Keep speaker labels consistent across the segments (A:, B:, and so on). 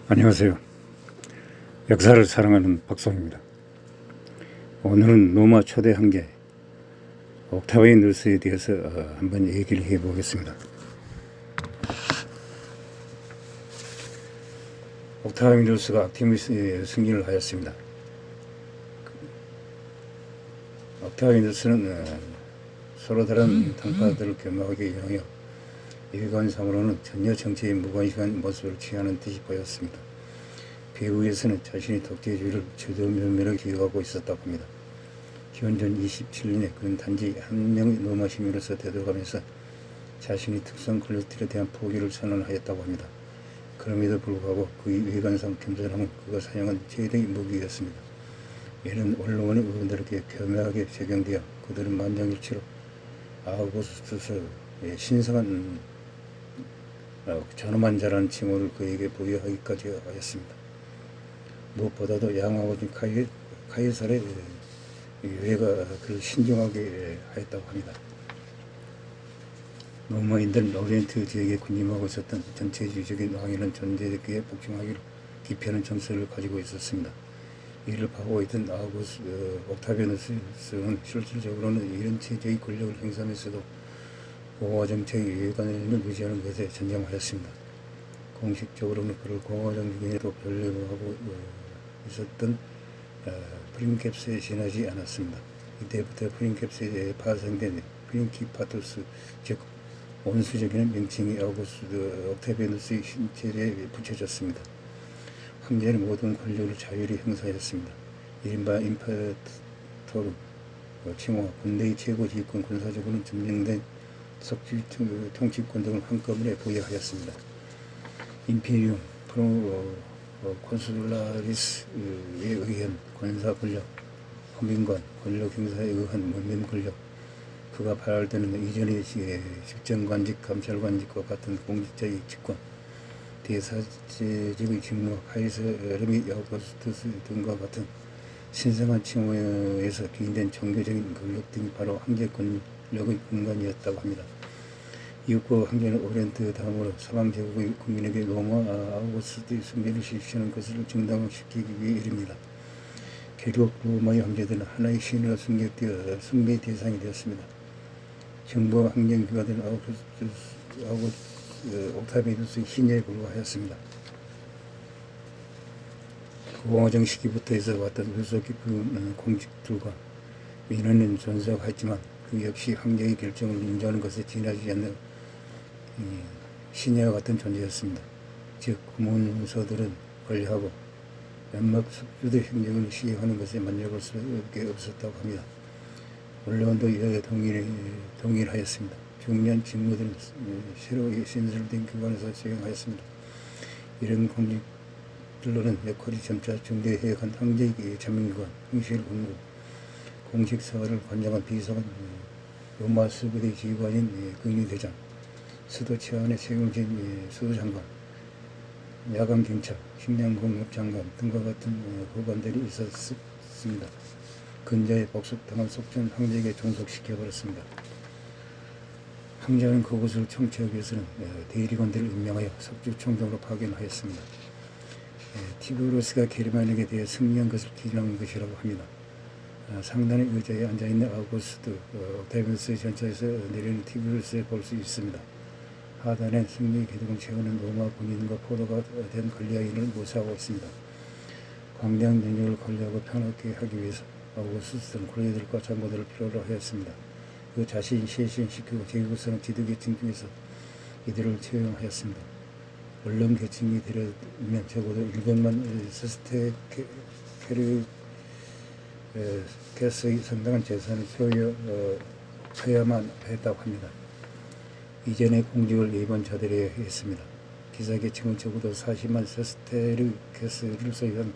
A: 안녕하세요. 역사를 사랑하는 박성입니다. 오늘은 로마 초대 황제 옥타비아누스에 대해서 한번 얘기를 해보겠습니다. 옥타비아누스가 아르테미스에 승리를 하였습니다. 옥타비아누스는 서로 다른 당파들을 겸허하게 이용하여 일관상으로는 전혀 정치에 무관심한 모습을 취하는 듯이 보였습니다. 배후에서는 자신의 독재주의를 저도면밀하게 기억하고 있었다고 합니다. 기원전 27년에 그는 단지 한 명의 로마 시민으로서 되돌아가면서 자신의 특성 권력들에 대한 포기를 선언하였다고 합니다. 그럼에도 불구하고 그의 외관상 겸손함은 그가 사용한 최대의 무기였습니다. 이는 언론의 의원들에게 교묘하게 적용되어 그들은 만장일치로 아우구스투스의 신성한 전엄한 자라는 칭호를 그에게 부여하기까지 하였습니다. 무엇보다도 양아버지 카이사르의 유해가 그를 신중하게 하였다고 합니다. 로마인들은 오리엔트 지역에 군림하고 있었던 전체주의적인 왕이라는 존재에게 복종하기로 기피하는 정서를 가지고 있었습니다. 이를 파고 있던 옥타비아누스는 실질적으로는 이런 체제의 권력을 행사하면서도 공화정책의 유해관을 유지하는 것에 전념하였습니다. 공식적으로는 그를 공화정책에도 별로하고 있었던 프린캡스에 지나지 않았습니다. 이때부터 프린캡스에 파생된 프린키파투스, 즉 원수적인 명칭이 옥타비아누스의 신체에 붙여졌습니다. 황제는 모든 권력을 자유리 행사했습니다. 이른바 임파토르 칭호와 군대의 최고 지휘권, 군사적으로는 점령된 석지 통치권 등을 한꺼번에 부여하였습니다. 임페리움 콘슐라리스에 의한 권사 권력, 허민관 권력 행사에 의한 문명 권력, 그가 발휘되는 이전의 집정관직, 감찰관직과 같은 공직자의 직권, 대사제직의 직무와 카이사르 및 아우구스투스 등과 같은 신성한 칭호에서 기인된 종교적인 권력 등이 바로 황제 권력의 근간이었다고 합니다. 이윽고 황제는 오리엔트 다음으로 서방 제국의 국민에게 로마 아우구스투스의 숭배를 실시하는 것을 정당화시키기 위해 이릅니다. 결국 로마의 황제들은 하나의 신으로 숭배되어 숭배 대상이 되었습니다. 정부와 행정기가 된 옥타비아누스의 신예에 불과하였습니다. 공화정 시기부터 해서 왔던 유서 깊은 공직들과 민원은 존속하였지만 그 역시 황제의 결정을 인정하는 것에 지나지 않는 신예와 같은 존재였습니다. 즉 공문서들은 권리하고 연막 숙주의 행정을 시행하는 것에 만족할 수밖에 없었다고 합니다. 언론도 이에 동일하였습니다. 중요한 직무들은 새로 신설된 기관에서 수행하였습니다. 이런 공직들로는 역할이 점차 중대해간 황제의 자민기관, 행실 공무, 공식 사활을 관장한 비서관, 로마 수부대 지휘관인 근위대장, 수도 치안의 세경진 수도장관, 야간경찰, 식량공급장관 등과 같은 호관들이 있었습니다. 근자에 복속당한 속전 황제에게 종속시켜버렸습니다. 황제는 그곳을 청취하기 위해서는 대리관들을 임명하여 석주총독으로 파견하였습니다. 티베리우스가 게르만에게 대해 승리한 것을 기념한 것이라고 합니다. 상단의 의자에 앉아있는 아우구스투스 옥타비아누스의 전차에서 내리는 티베리우스를 볼 수 있습니다. 하단에 승리의 기둥을 채우는 로마 군인과 포로가 된 관리아인을 모시하고 있습니다. 광대한 능력을 관리하고 편하게 하기 위해서 아우구스투스는 관리들과 장관들을 필요로 하였습니다. 그 자신이 쇄신시키고 제국사는 지도계층 중에서 이들을 채용하였습니다. 언론 계층이 되려면 적어도 100만 세스테케르게스의 상당한 재산을 소유해야만 했다고 합니다. 이전의 공직을 4번 자들해야 했습니다. 기사계층은 적어도 40만 세스테르게스를 소유한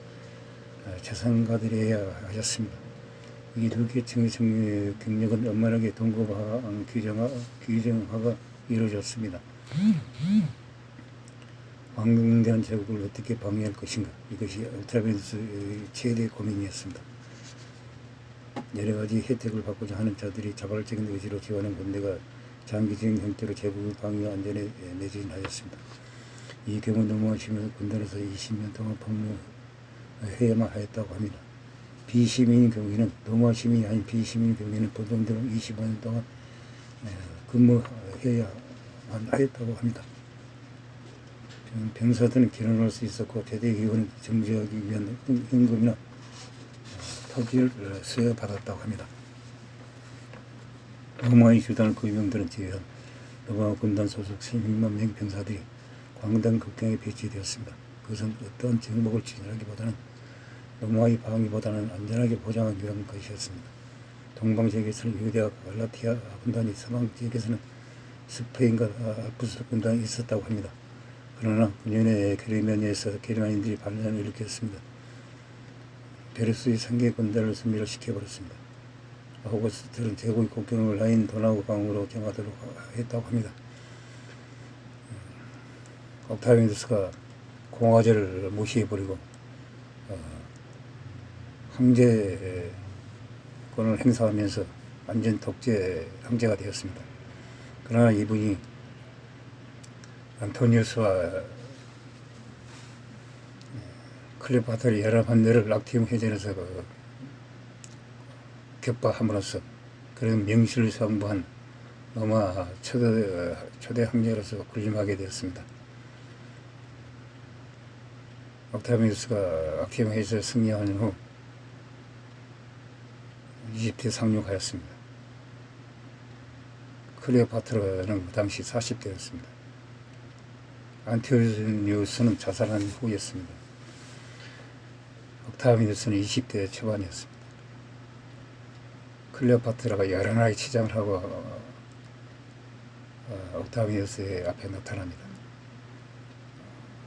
A: 재산가들이어야 하였습니다. 이 두 계층의 경력은 원만하게 동급화, 규정화가 이루어졌습니다. 왕궁대한 제국을 어떻게 방해할 것인가, 이것이 옥타비아누스의 최대 고민이었습니다. 여러 가지 혜택을 받고자 하는 자들이 자발적인 의지로 기원한 군대가 장기적인 형태로 제국의 방위와 안전에 매진하였습니다. 이 경우 넘어지면서 군단에서 20년 동안 복무해야만 하였다고 합니다. 비시민인 경우에는 노무현 시민이 아닌 비시민인 경우에는 보통대로 25년 동안 근무해야만 하였다고 합니다. 병사들은 결혼할 수 있었고 대대기관은 정지하기 위한 현금이나 토지를 수여받았다고 합니다. 노무현이 주둔한 구의병들은 제외한 노무현 군단 소속 16만 명 병사들이 광장 극장에 배치되었습니다. 그것은 어떠한 정복을 진행하기보다는 노무현의 방위보다는 안전하게 보장하기 위한 것이었습니다. 동방지역에서는 유대와 갈라티아 군단이, 서방지역에서는 스페인과 알프스 군단이 있었다고 합니다. 그러나 군인의 게르마니아에서 게르만인들이 반란을 일으켰습니다. 베르스의 상계 군단을 승리를 시켜버렸습니다. 아우구스트는 제국의 국경을 라인 도나우 강으로 정하도록 했다고 합니다. 옥타비아누스가 공화제를 무시해버리고 황제권을 행사하면서 완전 독재 황제가 되었습니다. 그러나 이분이 안토니우스와 클레오파트라의 11내를 락티움 해전에서 격파함으로써 그런 명실을 상부한 로마 초대 황제로서 군림하게 되었습니다. 옥타비아누스가 락티움 해전에서 승리한 후 이집트에 상륙하였습니다. 클레오파트라는 그 당시 40대였습니다. 안토니우스는 자살한 후였습니다. 옥타비아누스는 20대 초반이었습니다. 클레오파트라가 여란하게 치장을 하고 옥타비아누스의 앞에 나타납니다.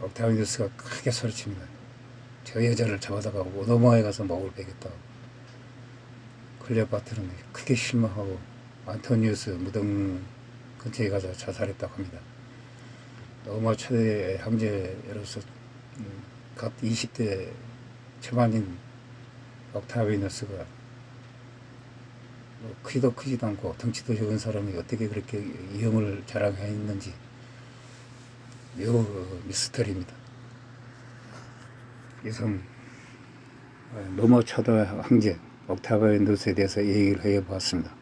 A: 옥타비아누스가 크게 소리칩니다. 저 여자를 잡아다가 노마에 가서 목을 베겠다고. 클레오파트라는 크게 실망하고 안토니우스 무덤 근처에 가서 자살했다고 합니다. 로마 초대 황제로서 갓 20대 초반인 옥타비아누스가 크기도 크지도 않고 덩치도 적은 사람이 어떻게 그렇게 위엄을 자랑했는지 매우 미스터리입니다. 이상 로마 초대 황제 옥타비아누스에 대해서 얘기를 해보았습니다.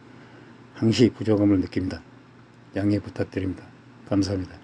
A: 항시 부족함을 느낍니다. 양해 부탁드립니다. 감사합니다.